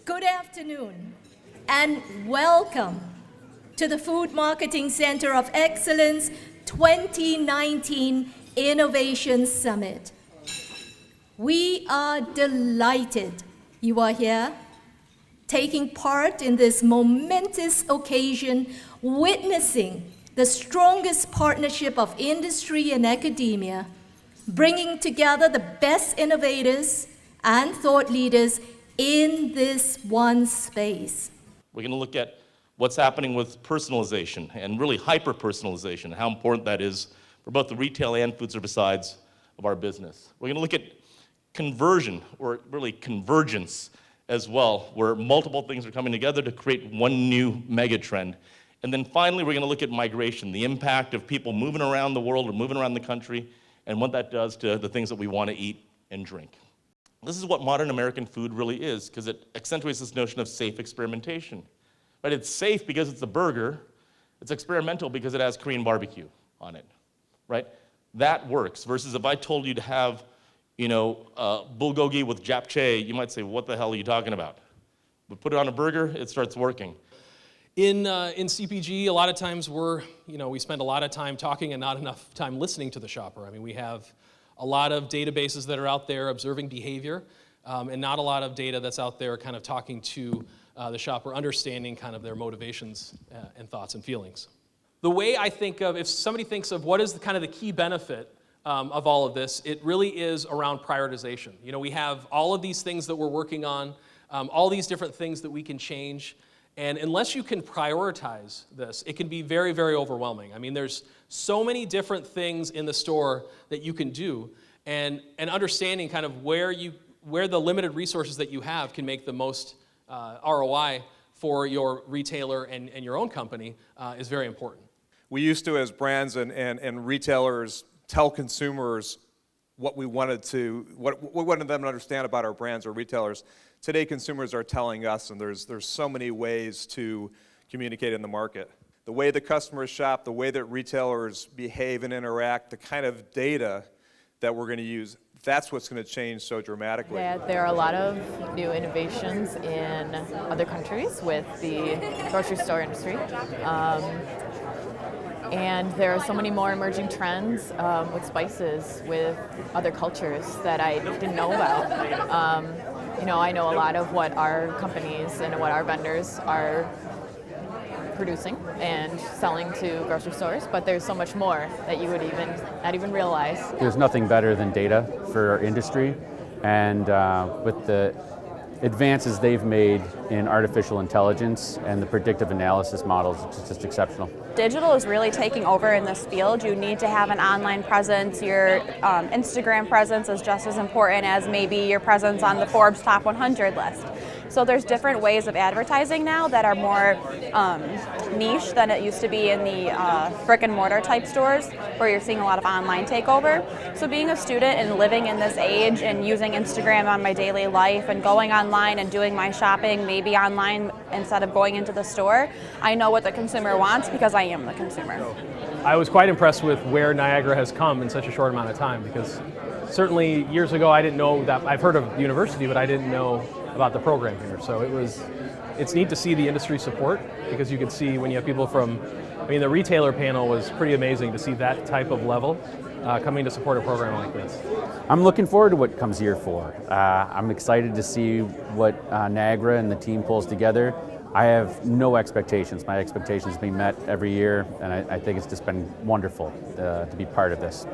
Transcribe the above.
Good afternoon and welcome to the Food Marketing Center of Excellence 2019 Innovation Summit. We are delighted you are here, taking part in this momentous occasion, witnessing the strongest partnership of industry and academia, bringing together the best innovators and thought leaders in this one space. We're going to look at what's happening with personalization and really hyper-personalization, how important that is for both the retail and food service sides of our business. We're going to look at conversion, or really convergence as well, where multiple things are coming together to create one new mega trend. And then finally, we're going to look at migration, the impact of people moving around the world or moving around the country, and what that does to the things that we want to eat and drink. This is what modern American food really is, because it accentuates this notion of safe experimentation. Right? It's safe because it's a burger. It's experimental because it has Korean barbecue on it. Right? That works. Versus if I told you to have, bulgogi with japchae, you might say, "What the hell are you talking about?" But put it on a burger, it starts working. In CPG, a lot of times we spend a lot of time talking and not enough time listening to the shopper. I mean, we have a lot of databases that are out there observing behavior, and not a lot of data that's out there kind of talking to the shopper, understanding kind of their motivations and thoughts and feelings. The way I think of, if somebody thinks of what is the key benefit of all of this, it really is around prioritization. We have all of these things that we're working on, all these different things that we can change. And unless you can prioritize this, it can be very, very overwhelming. I mean, there's so many different things in the store that you can do, and understanding kind of where the limited resources that you have can make the most ROI for your retailer and your own company is very important. We used to, as brands and retailers, tell consumers what we wanted them to understand about our brands or retailers. Today, consumers are telling us, and there's so many ways to communicate in the market. The way the customers shop, the way that retailers behave and interact, the kind of data that we're going to use, that's what's going to change so dramatically. Yeah, there are a lot of new innovations in other countries with the grocery store industry. And there are so many more emerging trends with spices, with other cultures that I didn't know about. I know a lot of what our companies and what our vendors are producing and selling to grocery stores, but there's so much more that you would not even realize. There's nothing better than data for our industry, and with the advances they've made in artificial intelligence and the predictive analysis models, it's just exceptional. Digital is really taking over in this field. You need to have an online presence. Your Instagram presence is just as important as maybe your presence on the Forbes Top 100 list. So there's different ways of advertising now that are more niche than it used to be in the brick and mortar type stores, where you're seeing a lot of online takeover. So being a student and living in this age and using Instagram on my daily life and going online and doing my shopping maybe online instead of going into the store, I know what the consumer wants because I am the consumer. I was quite impressed with where Niagara has come in such a short amount of time, because certainly years ago I didn't know that. I've heard of the university, but I didn't know about the program here. So it's neat to see the industry support, because you can see when you have people the retailer panel was pretty amazing to see that type of level coming to support a program like this. I'm looking forward to what comes year 4. I'm excited to see what Niagara and the team pulls together. I have no expectations. My expectations being met every year, and I think it's just been wonderful to be part of this.